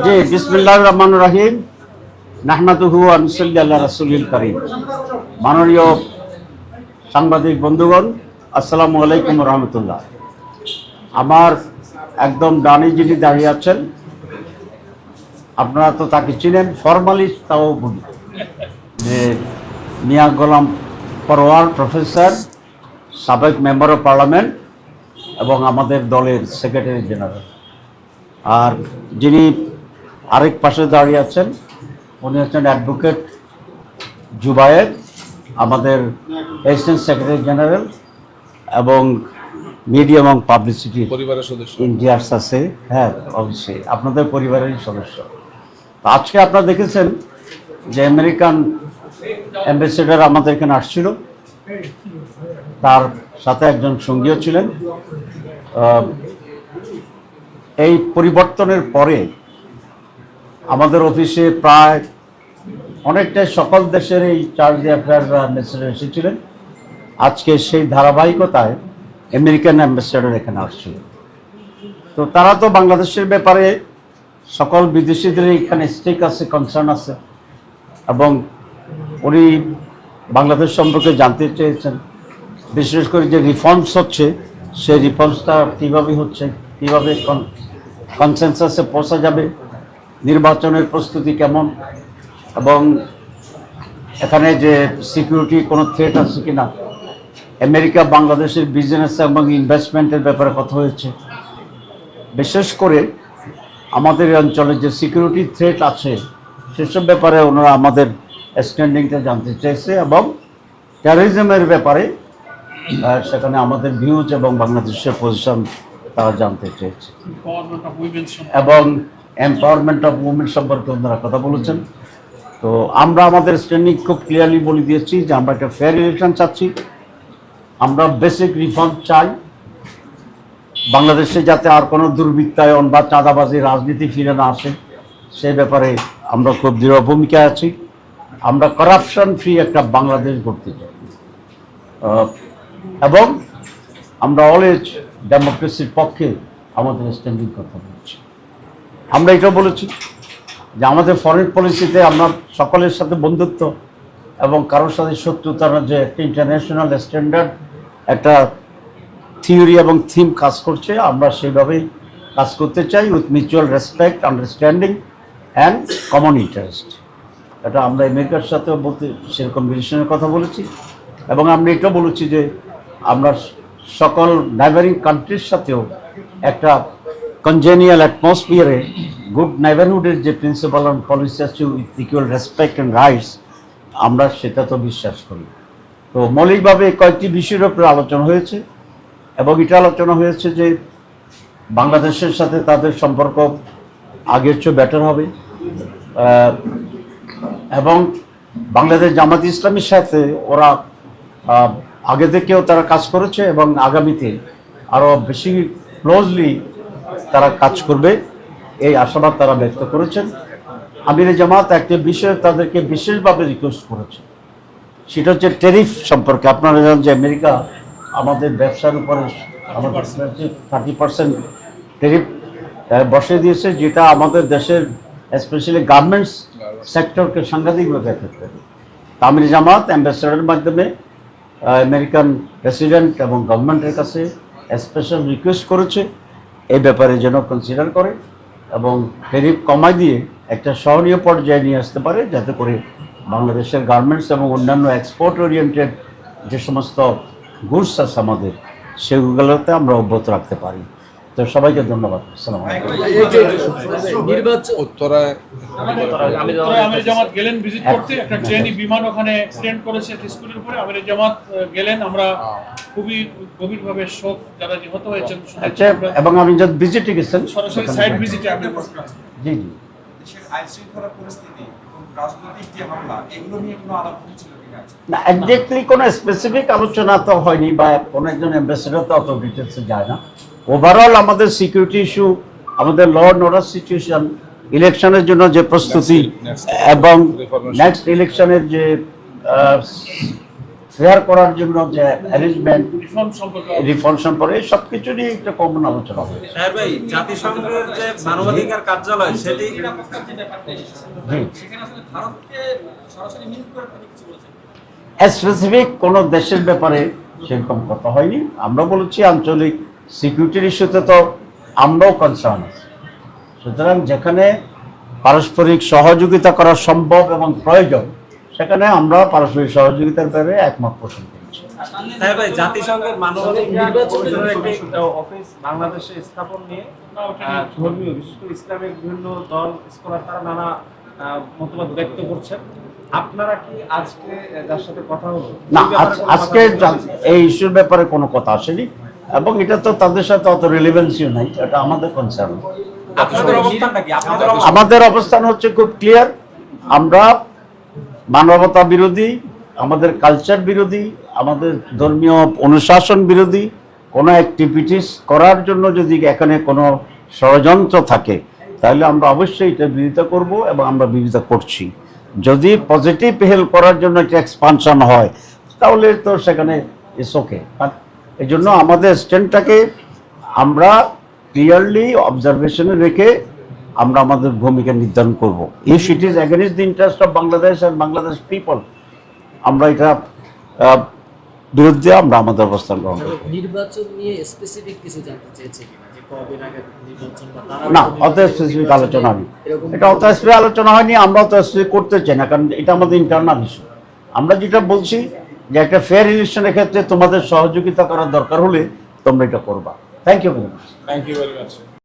জি, বিসমিল্লাহির রহমানির রহিম। নাহমাদুহু ওয়া নুসাল্লি আলা রাসূলিল কারীম। মাননীয় সাংবাদিক বন্ধুগণ, আসসালামু আলাইকুম ওয়া রাহমাতুল্লাহ। আমার একদম ডানে যিনি দাঁড়িয়ে আছেন, আপনারা তো তাকে চিনেন, ফরমালিস্ট তাও বলি, যে মিয়া গোলাম পরোয়ার প্রফেসর, সাবেক মেম্বার অফ পার্লামেন্ট এবং আমাদের দলের সেক্রেটারি জেনারেল। আর যিনি আরেক পাশে দাঁড়িয়ে আছেন, উনি হচ্ছেন অ্যাডভোকেট জুবায়ের, আমাদের অ্যাসিস্ট্যান্ট সেক্রেটারি জেনারেল এবং মিডিয়া এবং পাবলিসিটি পরিবারের সদস্য ইন্ডিয়ার্স আছে। হ্যাঁ, অবশ্যই আপনাদের পরিবারেরই সদস্য। আজকে আপনারা দেখেছেন যে আমেরিকান অ্যাম্বাসেডর আমাদের এখানে আসছিল, তার সাথে একজন সঙ্গীও ছিলেন। এই পরিবর্তনের পরে আমাদের অফিসে প্রায় অনেকটাই সকল দেশের এই চার্জ অ্যাফেয়ার্স অ্যাম্বাসেডর এসেছিলেন। আজকে সেই ধারাবাহিকতায় আমেরিকান অ্যাম্বাসেডর এখানে আসছিল। তো তারা তো বাংলাদেশের ব্যাপারে সকল বিদেশিদের এখানে স্টেক আছে, কনসার্ন আছে, এবং উনি বাংলাদেশ সম্পর্কে জানতে চেয়েছেন। বিশেষ করে যে রিফর্মস হচ্ছে, সেই রিফর্মসটা কীভাবে হচ্ছে, কীভাবে কনসেনসাসে পৌঁছা যাবে, নির্বাচনের প্রস্তুতি কেমন, এবং এখানে যে সিকিউরিটি কোনো থ্রেট আছে কি না, আমেরিকা বাংলাদেশের বিজনেস এবং ইনভেস্টমেন্টের ব্যাপারে কথা হয়েছে। বিশেষ করে আমাদের এই অঞ্চলে যে সিকিউরিটি থ্রেট আছে সেসব ব্যাপারে ওনারা আমাদের স্ট্যান্ডিংটা জানতে চেয়েছে, এবং টেররিজমের ব্যাপারে সেখানে আমাদের ভিউজ এবং বাংলাদেশের পজিশন তারা জানতে চেয়েছে, এবং এম্পাওয়ারমেন্ট অফ উমেন সম্পর্কে ওনারা কথা বলেছেন। তো আমরা আমাদের স্ট্যান্ডিং খুব ক্লিয়ারলি বলে দিয়েছি যে আমরা একটা ফেয়ার ইলেকশন চাচ্ছি, আমরা বেসিক রিফর্ম চাই, বাংলাদেশে যাতে আর কোনো দুর্বৃত্তায়ন বা চাঁদাবাজি রাজনীতি ফিরে না আসে সেই ব্যাপারে আমরা খুব দৃঢ় ভূমিকায় আছি। আমরা করাপশন ফ্রি একটা বাংলাদেশ গড়তে চাই, এবং আমরা অলওয়েজ ডেমোক্রেসির পক্ষে আমাদের স্ট্যান্ডিং কথা বলছি। আমরা এটা বলেছি যে আমাদের ফরেন পলিসিতে আমরা সকলের সাথে বন্ধুত্ব এবং কারোর সাথে শত্রুতার যে একটা ইন্টারন্যাশনাল স্ট্যান্ডার্ড একটা থিওরি এবং থিম কাজ করছে, আমরা সেইভাবেই কাজ করতে চাই, with mutual respect, understanding and common interest. এটা আমরা আমেরিকার সাথেও বলতে সেরকম রিলেশনের কথা বলেছি, এবং আমরা এটাও বলেছি যে আমরা সকল নেইবারিং কান্ট্রির সাথেও একটা কনজেনিয়াল অ্যাটমসফিয়ারে গুড নেইবারহুডের যে প্রিন্সিপাল অ্যান্ড পলিসি আছে, with equal respect and rights, আমরা সেটা তো বিশ্বাস করি। তো মৌলিকভাবে কয়েকটি বিষয়ের উপরে আলোচনা হয়েছে, এবং এটা আলোচনা হয়েছে যে বাংলাদেশের সাথে তাদের সম্পর্ক আগের চেয়ে বেটার হবে, এবং বাংলাদেশ জামাত ইসলামীর সাথে ওরা আগে থেকেও তারা কাজ করেছে, এবং আগামীতে আরও বেশি ক্লোজলি তারা কাজ করবে, এই আশাবাদ তারা ব্যক্ত করেছেন। আমিরে জামাত একটা বিষয়ে তাদেরকে বিশেষভাবে রিকোয়েস্ট করেছে, সেটা হচ্ছে ট্যারিফ সম্পর্কে। আপনারা জানেন যে আমেরিকা আমাদের ব্যবসার উপরে আমাদের 30% ট্যারিফ বসিয়ে দিয়েছে, যেটা আমাদের দেশের স্পেশালি গার্মেন্টস সেক্টরকে সাংঘাতিকভাবে এফেক্ট করে। আমিরে জামাত অ্যাম্বাসেডরের মাধ্যমে আমেরিকান প্রেসিডেন্ট এবং গভর্নমেন্টের কাছে স্পেশাল রিকোয়েস্ট করেছে এই ব্যাপারে যেন কনসিডার করে এবং ট্যারিফ কমাই দিয়ে একটা সহনীয় পর্যায়ে নিয়ে আসতে পারে, যাতে করে বাংলাদেশের গার্মেন্টস এবং অন্যান্য এক্সপোর্ট ওরিয়েন্টেড যে সমস্ত গুডস আছে আমাদের, সেগুলোতে আমরা অব্যাহত রাখতে পারি। তো সবাইকে ধন্যবাদ। আসসালামু আলাইকুম। নির্বাচন উত্তরায় আমির জামাত গেলেন ভিজিট করতে, একটা ট্রেনই বিমান ওখানে অ্যাক্সিডেন্ট করেছে একটা স্কুলের উপরে। আমির জামাত গেলেন, আমরা খুবই গভীরভাবে শোক যারা নিহত হয়েছেন। আচ্ছা, এবং আমি যখন ভিজিটে গেছেন সরাসরি সাইড ভিজিটে আমি জি জি দেশের আইনশৃঙ্খলা পরিস্থিতি এবং রাজনৈতিক যে হামলা, এগুলো নিয়ে কোনো আলাপ হয়েছিল কিনা? না, একজাক্টলি কোনো স্পেসিফিক আলোচনা তো হয়নি, বা কোনো একজন অ্যাম্বাসেডর তো অত ডিটেলসে যায় না। ওভারঅল আমাদের সিকিউরিটি ইস্যু, আমাদের ল অ্যান্ড অর্ডার সিচুয়েশন, ইলেকশনের জন্য যে প্রস্তুতি, এবং নেক্সট ইলেকশনের যে ফেয়ার করার জন্য যে অ্যারেঞ্জমেন্ট, রিফর্ম সম্পর্কে রিফর্ম সম্পর্কে সব কিছু নিয়ে একটা কমন আলোচনা হয়েছে। হ্যাঁ ভাই, জাতিসংঘের যে মানবাধিকার কার্যালয় সেটি নিরাপত্তার যে ব্যাপারটা এসেছে, জি, সেখানে আসলে ভারতকে সরাসরি মিন করে তিনি কিছু বলেছেন। স্পেসিফিক কোনো দেশের ব্যাপারে সেরকম কথা হয়নি। আমরা বলেছি আঞ্চলিক সিকিউরিটির ইস্যুতে তো আমরাও কনসার্ন আছি, সুতরাং যেখানে পারস্পরিক সহযোগিতা করা সম্ভব এবং প্রয়োজন সেখানে আমরা পারস্পরিক সহযোগিতার ব্যাপারে একমত পোষণ করছি। হ্যাঁ ভাই, জাতিসংঘের মানবাধিকার কমিশনের একটি অফিস বাংলাদেশে স্থাপন নিয়ে ধর্মীয়, বিশেষ করে ইসলামিক বিভিন্ন দল, স্কলার তারা নানা মতবাদ ব্যক্ত করছেন। আপনারা কি আজকে যার সাথে কথা হলো না, আজকে এই ইস্যুর ব্যাপারে কোনো কথা আসেনি এবং এটা তো তাদের সাথে অত রিলেভেন্সিও নাই, এটা আমাদের কনসার্ন। আপনাদের অবস্থানটা কি? আপনাদের আমাদের অবস্থান হচ্ছে খুব ক্লিয়ার, আমরা মানবতা বিরোধী, আমাদের কালচার বিরোধী, আমাদের ধর্মীয় অনুশাসন বিরোধী কোনো অ্যাক্টিভিটিস করার জন্য যদি এখানে কোনো ষড়যন্ত্র থাকে তাহলে আমরা অবশ্যই এটা বিরোধিতা করব এবং আমরা বিরোধিতা করছি। যদি পজিটিভ হেল্প করার জন্য একটা এক্সপানশন হয় তাহলে তো সেখানে ইটস ওকে। এই জন্য আমাদের স্ট্যান্ডটাকে আমরা ক্লিয়ারলি অবজারভেশনে রেখে আমরা আমাদের ভূমিকা নির্ধারণ করব। If it is against the interest of Bangladesh and Bangladesh people, আমরা এটা বিরুদ্ধে আমরা আমাদের অবস্থান গ্রহণ করব। নির্বাচন নিয়ে স্পেসিফিক কিছু জানতে চেয়েছে কিনা, যে কবে নাগাদ নির্বাচন বা তারা না, অত স্পেসিফিক আলোচনা হয়নি, এটা অত স্পেসিফিক আলোচনা হয়নি। আমরা অত স্পেসিফিক করতে চাই না, কারণ এটা আমাদের ইন্টারনাল ইস্যু। আমরা যেটা বলছি যে একটা ফেয়ার ইলেকশনের ক্ষেত্রে তোমাদের সহযোগিতা করার দরকার হলে তোমরা এটা করবা। Thank you very much. Thank you very much.